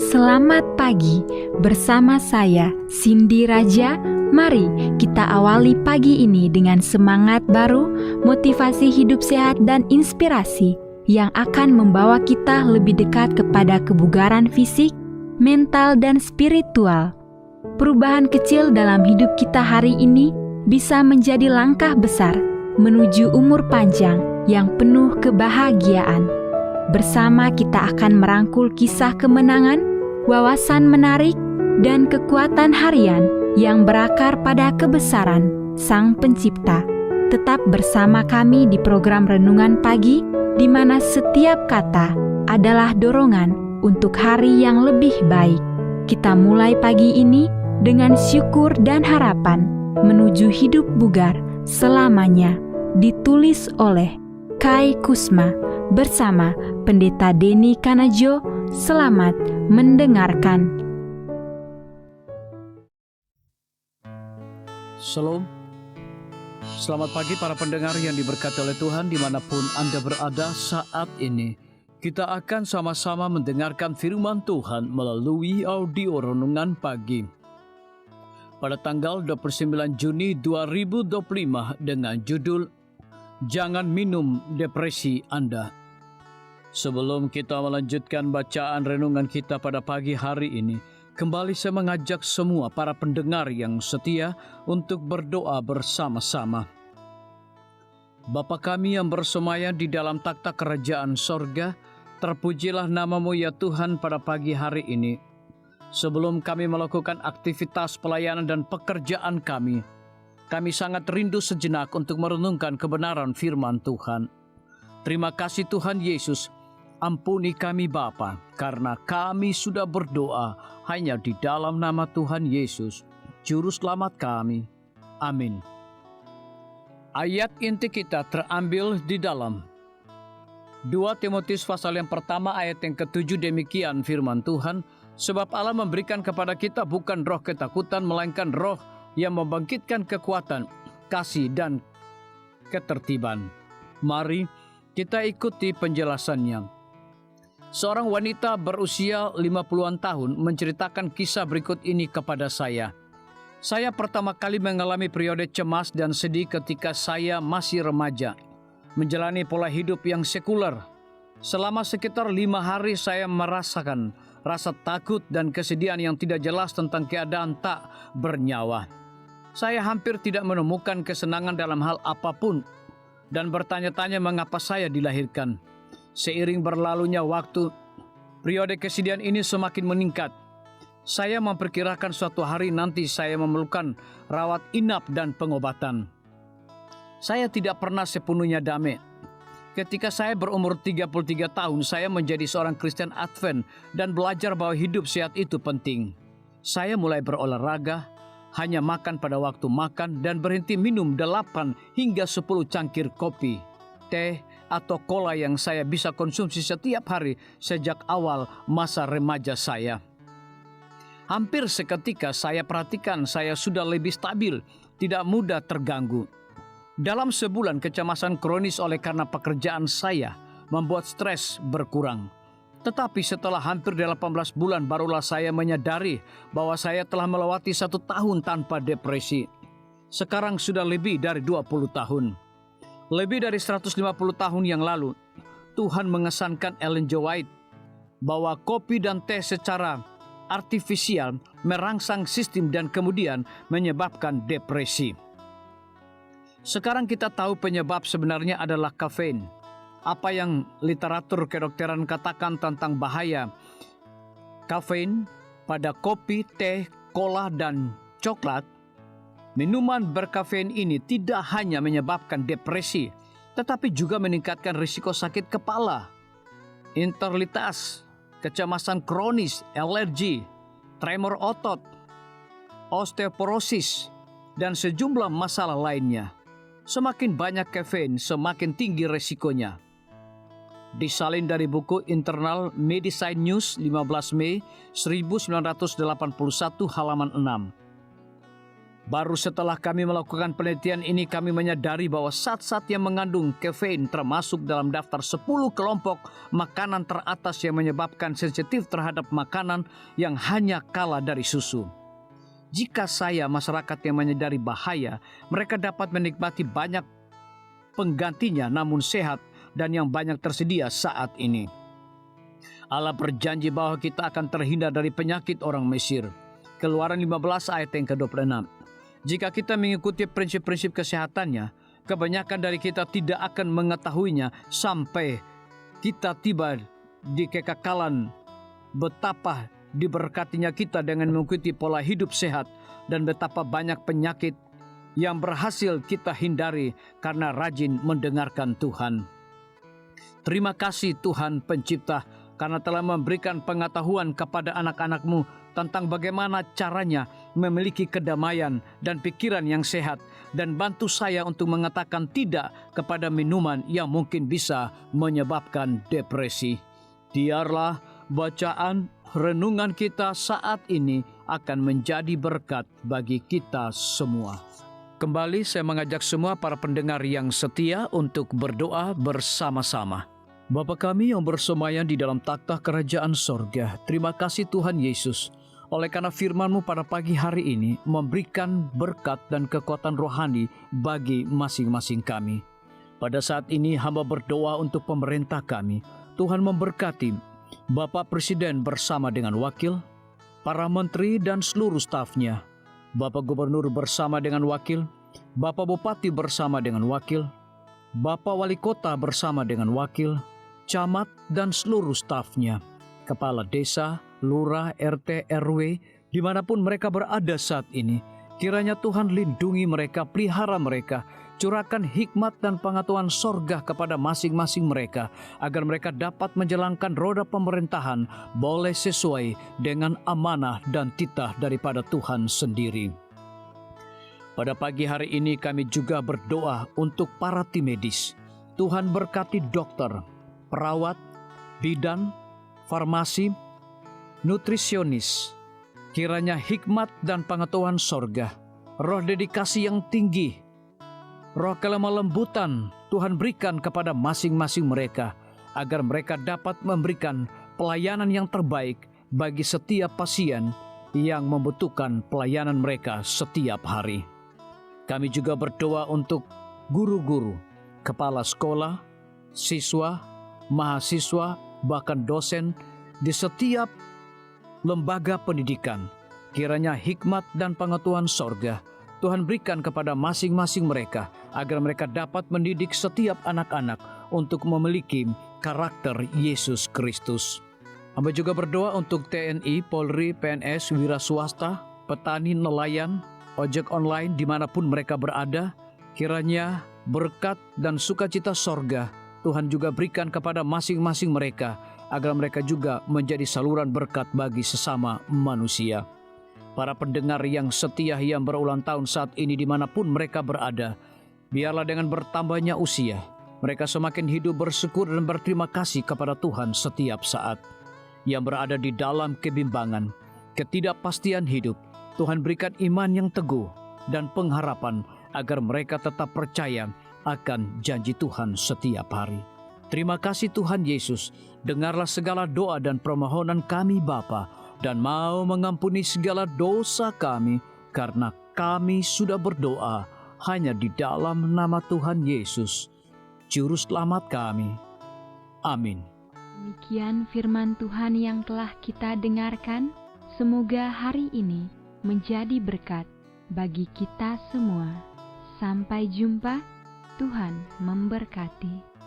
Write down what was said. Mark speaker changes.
Speaker 1: Selamat pagi, bersama saya Cindy Raja. Mari kita awali pagi ini dengan semangat baru, motivasi hidup sehat dan inspirasi yang akan membawa kita lebih dekat kepada kebugaran fisik, mental dan spiritual. Perubahan kecil dalam hidup kita hari ini bisa menjadi langkah besar menuju umur panjang yang penuh kebahagiaan. Bersama kita akan merangkul kisah kemenangan, wawasan menarik, dan kekuatan harian yang berakar pada kebesaran Sang Pencipta. Tetap bersama kami di program Renungan Pagi, di mana setiap kata adalah dorongan untuk hari yang lebih baik. Kita mulai pagi ini dengan syukur dan harapan menuju hidup bugar selamanya. Ditulis oleh Kai Kusma bersama Pendeta Denny Kanajo. Selamat mendengarkan.
Speaker 2: Shalom. Selamat pagi para pendengar yang diberkati oleh Tuhan dimanapun Anda berada saat ini. Kita akan sama-sama mendengarkan firman Tuhan melalui audio Renungan Pagi. Pada tanggal 29 Juni 2025 dengan judul Jangan Minum Depresi Anda. Sebelum kita melanjutkan bacaan renungan kita pada pagi hari ini, kembali saya mengajak semua para pendengar yang setia untuk berdoa bersama-sama. Bapa kami yang bersemayam di dalam takhta kerajaan sorga, terpujilah nama-Mu ya Tuhan pada pagi hari ini. Sebelum kami melakukan aktivitas pelayanan dan pekerjaan kami sangat rindu sejenak untuk merenungkan kebenaran firman Tuhan. Terima kasih Tuhan Yesus. Ampuni kami Bapa, karena kami sudah berdoa hanya di dalam nama Tuhan Yesus, Juru Selamat kami. Amin. Ayat inti kita terambil di dalam 2 Timotius pasal yang pertama ayat yang ke-7. Demikian firman Tuhan, sebab Allah memberikan kepada kita bukan roh ketakutan, melainkan roh yang membangkitkan kekuatan, kasih dan ketertiban. Mari kita ikuti penjelasannya. Seorang wanita berusia 50-an tahun menceritakan kisah berikut ini kepada saya. Saya pertama kali mengalami periode cemas dan sedih ketika saya masih remaja, menjalani pola hidup yang sekuler. Selama sekitar 5 hari saya merasakan rasa takut dan kesedihan yang tidak jelas tentang keadaan tak bernyawa. Saya hampir tidak menemukan kesenangan dalam hal apapun dan bertanya-tanya mengapa saya dilahirkan. Seiring berlalunya waktu, periode kesedihan ini semakin meningkat. Saya memperkirakan suatu hari nanti saya memerlukan rawat inap dan pengobatan. Saya tidak pernah sepenuhnya damai. Ketika saya berumur 33 tahun, saya menjadi seorang Kristen Advent dan belajar bahwa hidup sehat itu penting. Saya mulai berolahraga, hanya makan pada waktu makan dan berhenti minum 8 hingga 10 cangkir kopi, teh, atau cola yang saya bisa konsumsi setiap hari sejak awal masa remaja saya. Hampir seketika saya perhatikan saya sudah lebih stabil, tidak mudah terganggu. Dalam sebulan kecemasan kronis oleh karena pekerjaan saya membuat stres berkurang. Tetapi setelah hampir 18 bulan barulah saya menyadari bahwa saya telah melewati 1 tahun tanpa depresi. Sekarang sudah lebih dari 20 tahun. Lebih dari 150 tahun yang lalu, Tuhan mengesankan Ellen G. White bahwa kopi dan teh secara artifisial merangsang sistem dan kemudian menyebabkan depresi. Sekarang kita tahu penyebab sebenarnya adalah kafein. Apa yang literatur kedokteran katakan tentang bahaya kafein pada kopi, teh, cola, dan coklat. Minuman berkafein ini tidak hanya menyebabkan depresi, tetapi juga meningkatkan risiko sakit kepala, interlitas, kecemasan kronis, alergi, tremor otot, osteoporosis, dan sejumlah masalah lainnya. Semakin banyak kafein, semakin tinggi risikonya. Disalin dari buku Internal Medicine News 15 Mei 1981 halaman 6. Baru setelah kami melakukan penelitian ini, kami menyadari bahwa zat-zat yang mengandung kafein termasuk dalam daftar 10 kelompok makanan teratas yang menyebabkan sensitif terhadap makanan yang hanya kalah dari susu. Jika saya, masyarakat yang menyadari bahaya, mereka dapat menikmati banyak penggantinya namun sehat dan yang banyak tersedia saat ini. Allah berjanji bahwa kita akan terhindar dari penyakit orang Mesir. Keluaran 15 ayat yang ke-26. Jika kita mengikuti prinsip-prinsip kesehatannya, kebanyakan dari kita tidak akan mengetahuinya sampai kita tiba di kekekalan. Betapa diberkatinya kita dengan mengikuti pola hidup sehat dan betapa banyak penyakit yang berhasil kita hindari karena rajin mendengarkan Tuhan. Terima kasih Tuhan Pencipta karena telah memberikan pengetahuan kepada anak-anak-Mu tentang bagaimana caranya memiliki kedamaian dan pikiran yang sehat, dan bantu saya untuk mengatakan tidak kepada minuman yang mungkin bisa menyebabkan depresi. Biarlah bacaan renungan kita saat ini akan menjadi berkat bagi kita semua. Kembali saya mengajak semua para pendengar yang setia untuk berdoa bersama-sama. Bapa kami yang bersemayam di dalam takhta kerajaan sorga, terima kasih Tuhan Yesus, oleh karena firman-Mu pada pagi hari ini memberikan berkat dan kekuatan rohani bagi masing-masing kami. Pada saat ini hamba berdoa untuk pemerintah kami. Tuhan memberkati Bapak Presiden bersama dengan wakil, para menteri dan seluruh stafnya, Bapak Gubernur bersama dengan wakil, Bapak Bupati bersama dengan wakil, Bapak Wali Kota bersama dengan wakil, camat dan seluruh stafnya, kepala desa, lurah, RT, RW, dimanapun mereka berada saat ini. Kiranya Tuhan lindungi mereka, pelihara mereka, curahkan hikmat dan pengetahuan sorga kepada masing-masing mereka, agar mereka dapat menjalankan roda pemerintahan boleh sesuai dengan amanah dan titah daripada Tuhan sendiri. Pada pagi hari ini kami juga berdoa untuk para tim medis. Tuhan berkati dokter, perawat, bidan, farmasi, nutrisionis. Kiranya hikmat dan pengetahuan sorga, roh dedikasi yang tinggi, roh kelemah lembutan Tuhan berikan kepada masing-masing mereka, agar mereka dapat memberikan pelayanan yang terbaik bagi setiap pasien yang membutuhkan pelayanan mereka setiap hari. Kami juga berdoa untuk guru-guru, kepala sekolah, siswa, mahasiswa, bahkan dosen di setiap lembaga pendidikan. Kiranya hikmat dan pengetahuan sorga Tuhan berikan kepada masing-masing mereka, agar mereka dapat mendidik setiap anak-anak untuk memiliki karakter Yesus Kristus. Hamba juga berdoa untuk TNI, Polri, PNS, wira swasta, petani, nelayan, ojek online dimanapun mereka berada. Kiranya berkat dan sukacita sorga Tuhan juga berikan kepada masing-masing mereka, agar mereka juga menjadi saluran berkat bagi sesama manusia. Para pendengar yang setia yang berulang tahun saat ini dimanapun mereka berada, biarlah dengan bertambahnya usia, mereka semakin hidup bersyukur dan berterima kasih kepada Tuhan setiap saat. Yang berada di dalam kebimbangan, ketidakpastian hidup, Tuhan berikan iman yang teguh dan pengharapan, agar mereka tetap percaya akan janji Tuhan setiap hari. Terima kasih Tuhan Yesus, dengarlah segala doa dan permohonan kami Bapa, dan mau mengampuni segala dosa kami, karena kami sudah berdoa hanya di dalam nama Tuhan Yesus, Juru Selamat kami. Amin.
Speaker 1: Demikian firman Tuhan yang telah kita dengarkan. Semoga hari ini menjadi berkat bagi kita semua. Sampai jumpa, Tuhan memberkati.